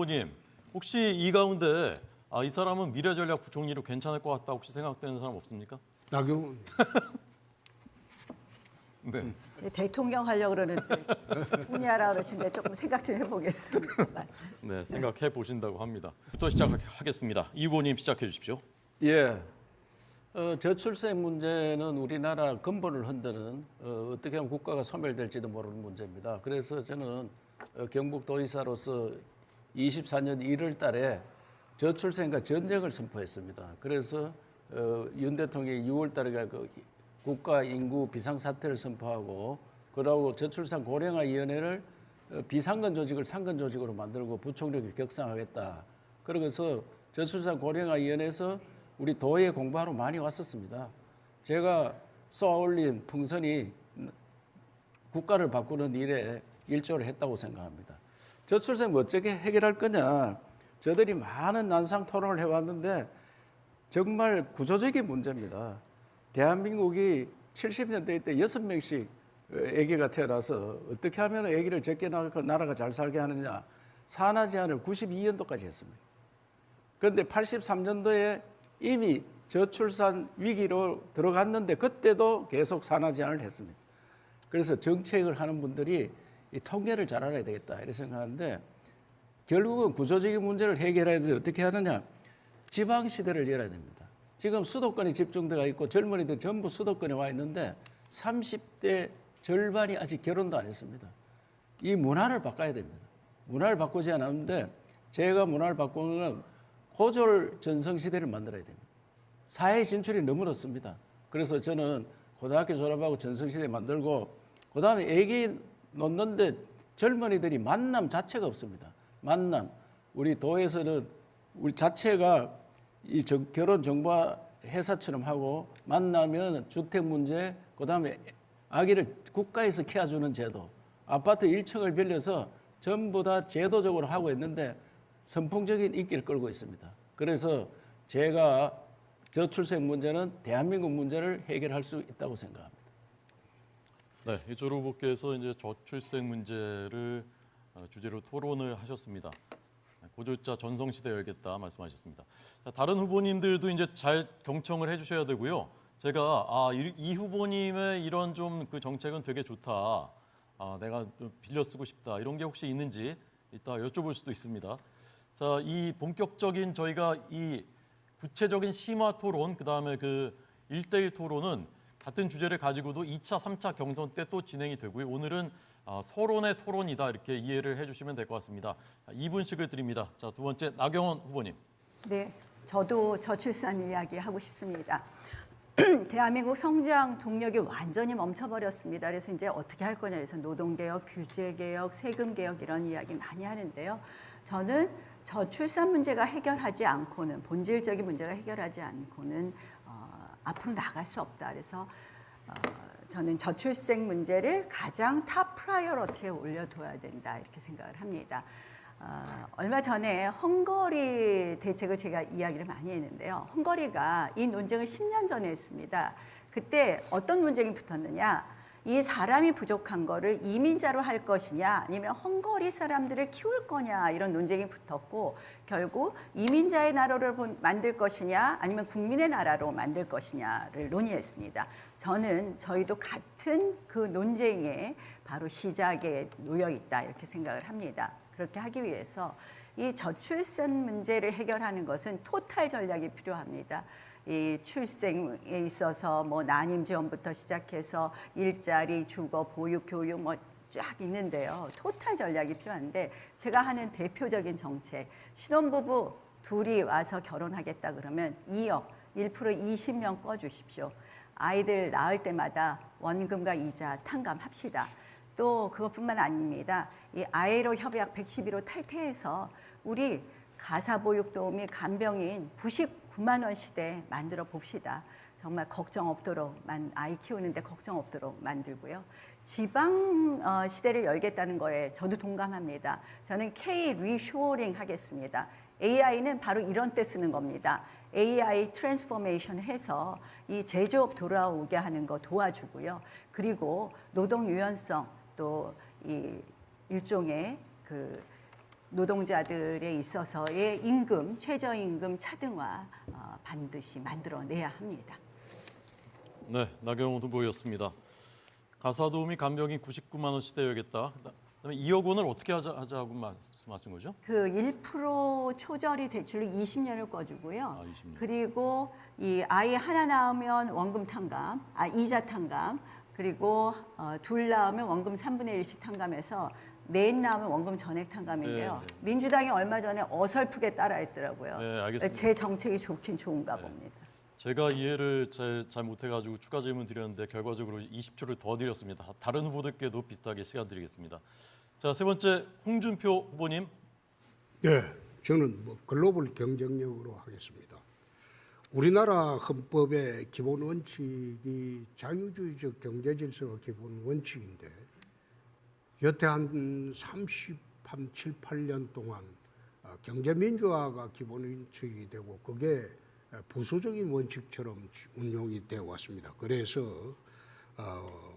후보님, 혹시 이 가운데 이 사람은 미래전략부총리로 괜찮을 것 같다 혹시 생각되는 사람 없습니까? 나경원. 네. 제 대통령 하려고 그러는데 총리하라 그러시는데 조금 생각 좀 해보겠습니다. 네, 생각해 보신다고 합니다. 부터 시작하겠습니다. 이 후보님 시작해 주십시오. 예. 저출생 문제는 우리나라 근본을 흔드는 어떻게 하면 국가가 소멸될지도 모르는 문제입니다. 그래서 저는 경북도의사로서 24년 1월 달에 저출생과 전쟁을 선포했습니다. 그래서 윤 대통령이 6월 달에 그 국가 인구 비상사태를 선포하고 그러고 저출산 고령화위원회를 비상근 조직을 상근 조직으로 만들고 부총리를 격상하겠다. 그러면서 저출산 고령화위원회에서 우리 도에 공부하러 많이 왔었습니다. 제가 쏘아올린 풍선이 국가를 바꾸는 일에 일조를 했다고 생각합니다. 저출생 어떻게 해결할 거냐. 저들이 많은 난상 토론을 해왔는데 정말 구조적인 문제입니다. 대한민국이 70년대 때 6명씩 아기가 태어나서 어떻게 하면 아기를 적게 낳고 나라가 잘 살게 하느냐. 산하 제한을 92년도까지 했습니다. 그런데 83년도에 이미 저출산 위기로 들어갔는데 그때도 계속 산하 제한을 했습니다. 그래서 정책을 하는 분들이 이 통계를 잘 알아야 되겠다 이렇게 생각하는데 결국은 구조적인 문제를 해결해야 되는데 어떻게 하느냐. 지방시대를 열어야 됩니다. 지금 수도권에 집중되어 있고 젊은이들 전부 수도권에 와 있는데 30대 절반이 아직 결혼도 안 했습니다. 이 문화를 바꿔야 됩니다. 문화를 바꾸지 않았는데 제가 문화를 바꾸는 건 고졸 전성시대를 만들어야 됩니다. 사회 진출이 너무 늦습니다. 그래서 저는 고등학교 졸업하고 전성시대 만들고 그다음에 애기 놓는데 젊은이들이 만남 자체가 없습니다. 만남. 우리 도에서는 우리 자체가 이 결혼 정보 회사처럼 하고 만나면 주택 문제, 그다음에 아기를 국가에서 키워주는 제도, 아파트 1층을 빌려서 전부 다 제도적으로 하고 있는데 선풍적인 인기를 끌고 있습니다. 그래서 제가 저출생 문제는 대한민국 문제를 해결할 수 있다고 생각합니다. 네, 이철 후보께서 이제 저출생 문제를 주제로 토론을 하셨습니다. 고졸자 전성시대 열겠다 말씀하셨습니다. 자, 다른 후보님들도 이제 잘 경청을 해주셔야 되고요. 제가 이 후보님의 이런 좀 그 정책은 되게 좋다. 내가 좀 빌려 쓰고 싶다. 이런 게 혹시 있는지 이따 여쭤볼 수도 있습니다. 자, 이 본격적인 저희가 이 구체적인 심화 토론, 그다음에 그 1대1 토론은 같은 주제를 가지고도 2차, 3차 경선 때 또 진행이 되고요. 오늘은 서론의 토론이다 이렇게 이해를 해주시면 될 것 같습니다. 2분씩을 드립니다. 자, 두 번째 나경원 후보님. 네, 저도 저출산 이야기 하고 싶습니다. 대한민국 성장 동력이 완전히 멈춰버렸습니다. 그래서 이제 어떻게 할 거냐 해서 노동개혁, 규제개혁, 세금개혁 이런 이야기 많이 하는데요. 저는 저출산 문제가 해결하지 않고는 본질적인 문제가 해결하지 않고는 앞으로 나갈 수 없다. 그래서 저는 저출생 문제를 가장 탑 프라이어리티에 올려둬야 된다 이렇게 생각을 합니다. 얼마 전에 헝거리 대책을 제가 이야기를 많이 했는데요. 헝거리가 이 논쟁을 10년 전에 했습니다. 그때 어떤 논쟁이 붙었느냐. 이 사람이 부족한 거를 이민자로 할 것이냐 아니면 헝거리 사람들을 키울 거냐 이런 논쟁이 붙었고 결국 이민자의 나라를 만들 것이냐 아니면 국민의 나라로 만들 것이냐를 논의했습니다. 저는 저희도 같은 그 논쟁에 바로 시작에 놓여 있다 이렇게 생각을 합니다. 그렇게 하기 위해서 이 저출산 문제를 해결하는 것은 토탈 전략이 필요합니다. 이 출생에 있어서 뭐 난임 지원부터 시작해서 일자리, 주거, 보육, 교육 뭐 쫙 있는데요. 토탈 전략이 필요한데 제가 하는 대표적인 정책, 신혼부부 둘이 와서 결혼하겠다 그러면 2억, 1% 20년 꿔주십시오. 아이들 낳을 때마다 원금과 이자 탕감합시다. 또 그것뿐만 아닙니다. 이 아이로 협약 112로 탈퇴해서 우리 가사보육도우미 간병인 99만 원 시대 만들어 봅시다. 정말 걱정 없도록 아이 키우는데 걱정 없도록 만들고요. 지방 시대를 열겠다는 거에 저도 동감합니다. 저는 K 리쇼어링 하겠습니다. AI는 바로 이런 때 쓰는 겁니다. AI 트랜스포메이션 해서 이 제조업 돌아오게 하는 거 도와주고요. 그리고 노동 유연성 또 이 일종의 그 노동자들에 있어서의 임금, 최저임금 차등화 반드시 만들어내야 합니다. 네, 나경원 후보였습니다. 가사도우미 간병인 99만 원 시대여겠다. 그다음에 2억 원을 어떻게 하자고 말씀하신 거죠? 그 1% 초저리 대출로 20년을 꿔주고요. 20년. 그리고 이 아이 하나 낳으면 원금 탕감, 이자 탕감, 그리고 둘 낳으면 원금 3분의 1씩 탕감해서 넷 낳으면 원금 전액 탕감인데요. 네, 네. 민주당이 얼마 전에 어설프게 따라했더라고요. 네, 알겠습니다. 제 정책이 좋긴 좋은가 봅니다. 제가 이해를 잘 못해가지고 추가 질문 드렸는데 결과적으로 20초를 더 드렸습니다. 다른 후보들께도 비슷하게 시간 드리겠습니다. 자, 세 번째 홍준표 후보님. 네, 저는 글로벌 경쟁력으로 하겠습니다. 우리나라 헌법의 기본 원칙이 자유주의적 경제 질서가 기본 원칙인데 여태 한 7, 8년 동안 경제 민주화가 기본 원칙이 되고 그게 부수적인 원칙처럼 운용이 되어 왔습니다. 그래서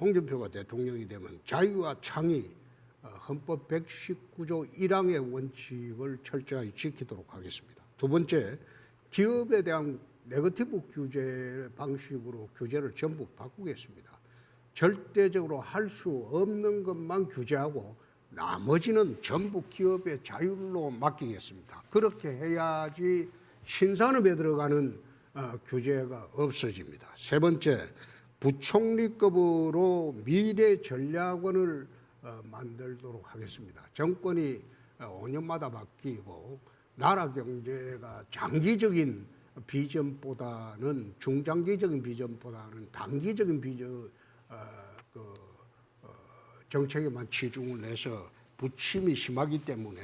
홍준표가 대통령이 되면 자유와 창의 헌법 119조 1항의 원칙을 철저히 지키도록 하겠습니다. 두 번째, 기업에 대한 네거티브 규제 방식으로 규제를 전부 바꾸겠습니다. 절대적으로 할 수 없는 것만 규제하고 나머지는 전부 기업의 자율로 맡기겠습니다. 그렇게 해야지 신산업에 들어가는 규제가 없어집니다. 세 번째, 부총리급으로 미래전략원을 만들도록 하겠습니다. 정권이 5년마다 바뀌고 나라 경제가 장기적인 비전보다는 중장기적인 비전보다는 단기적인 정책에만 치중을 해서 부침이 심하기 때문에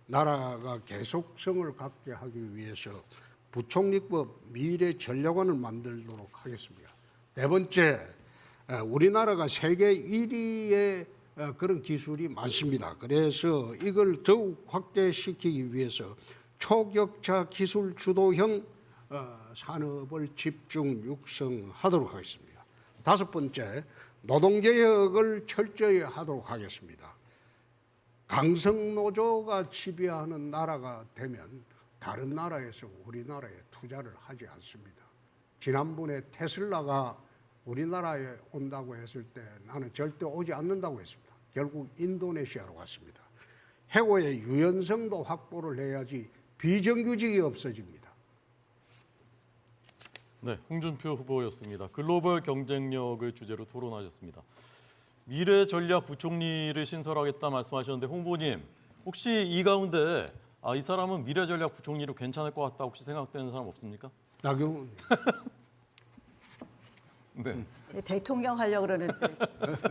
나라가 계속성을 갖게 하기 위해서 부총리법 미래전략원을 만들도록 하겠습니다. 네 번째, 우리나라가 세계 1위의 그런 기술이 많습니다. 그래서 이걸 더욱 확대시키기 위해서 초격차 기술 주도형 산업을 집중 육성하도록 하겠습니다. 다섯 번째, 노동개혁을 철저히 하도록 하겠습니다. 강성노조가 지배하는 나라가 되면 다른 나라에서 우리나라에 투자를 하지 않습니다. 지난번에 테슬라가 우리나라에 온다고 했을 때 나는 절대 오지 않는다고 했습니다. 결국 인도네시아로 갔습니다. 해고의 유연성도 확보를 해야지 비정규직이 없어집니다. 네, 홍준표 후보였습니다. 글로벌 경쟁력을 주제로 토론하셨습니다. 미래 전략 부총리를 신설하겠다 말씀하셨는데 홍 후보님 혹시 이 가운데 이 사람은 미래 전략 부총리로 괜찮을 것 같다 혹시 생각되는 사람 없습니까? 나경원. 네. 제 대통령 하려고 그러는데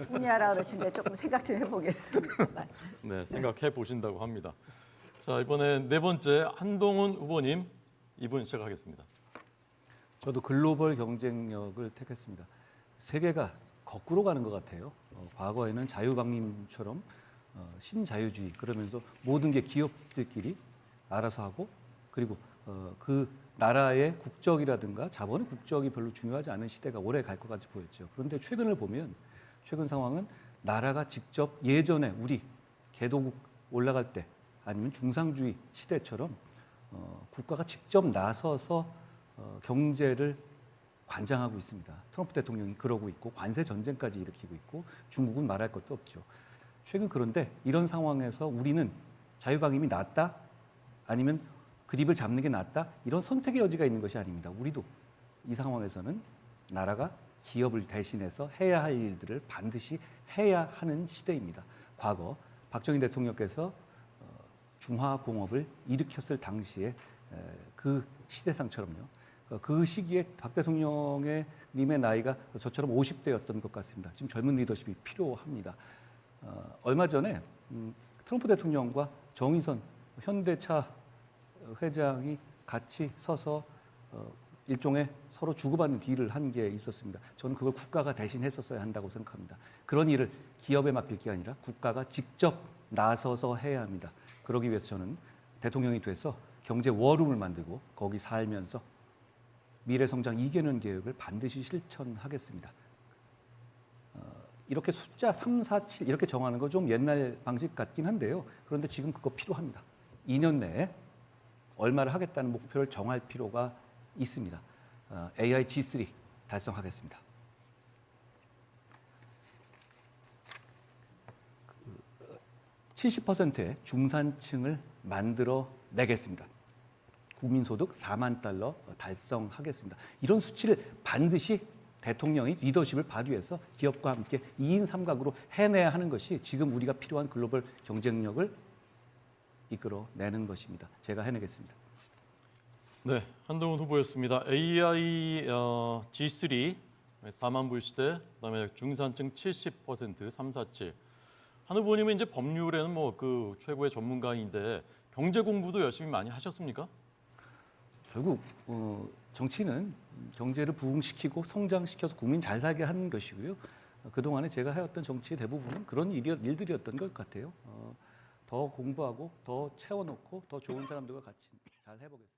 총리하라 그러시는데 조금 생각 좀 해보겠습니다. 네, 생각해 보신다고 합니다. 자, 이번에 네 번째 한동훈 후보님 이분 시작하겠습니다. 저도 글로벌 경쟁력을 택했습니다. 세계가 거꾸로 가는 것 같아요. 과거에는 자유방임처럼 신자유주의 그러면서 모든 게 기업들끼리 알아서 하고 그리고 그 나라의 국적이라든가 자본의 국적이 별로 중요하지 않은 시대가 오래 갈 것 같이 보였죠. 그런데 최근을 보면 최근 상황은 나라가 직접 예전에 우리 개도국 올라갈 때 아니면 중상주의 시대처럼 국가가 직접 나서서 경제를 관장하고 있습니다. 트럼프 대통령이 그러고 있고 관세 전쟁까지 일으키고 있고 중국은 말할 것도 없죠. 최근 그런데 이런 상황에서 우리는 자유방임이 낫다 아니면 그립을 잡는 게 낫다 이런 선택의 여지가 있는 것이 아닙니다. 우리도 이 상황에서는 나라가 기업을 대신해서 해야 할 일들을 반드시 해야 하는 시대입니다. 과거 박정희 대통령께서 중화공업을 일으켰을 당시에 그 시대상처럼요. 그 시기에 박 대통령의 님의 나이가 저처럼 50대였던 것 같습니다. 지금 젊은 리더십이 필요합니다. 얼마 전에 트럼프 대통령과 정의선 현대차 회장이 같이 서서 일종의 서로 주고받는 딜을 한 게 있었습니다. 저는 그걸 국가가 대신 했었어야 한다고 생각합니다. 그런 일을 기업에 맡길 게 아니라 국가가 직접 나서서 해야 합니다. 그러기 위해서 저는 대통령이 돼서 경제 워룸을 만들고 거기 살면서 미래성장 2개년 계획을 반드시 실천하겠습니다. 이렇게 숫자 3, 4, 7 이렇게 정하는 거 좀 옛날 방식 같긴 한데요. 그런데 지금 그거 필요합니다. 2년 내에 얼마를 하겠다는 목표를 정할 필요가 있습니다. AI G3 달성하겠습니다. 70%의 중산층을 만들어 내겠습니다. 국민소득 4만 달러 달성하겠습니다. 이런 수치를 반드시 대통령이 리더십을 발휘해서 기업과 함께 2인 3각으로 해내야 하는 것이 지금 우리가 필요한 글로벌 경쟁력을 이끌어내는 것입니다. 제가 해내겠습니다. 네, 한동훈 후보였습니다. AI G3 4만 불 시대, 그다음에 중산층 70% 347. 한 후보님은 이제 법률에는 뭐 그 최고의 전문가인데 경제 공부도 열심히 많이 하셨습니까? 결국 정치는 경제를 부흥시키고 성장시켜서 국민 잘 살게 하는 것이고요. 그동안에 제가 해왔던 정치의 대부분은 그런 일들이었던 것 같아요. 더 공부하고 더 채워놓고 더 좋은 사람들과 같이 잘 해보겠습니다.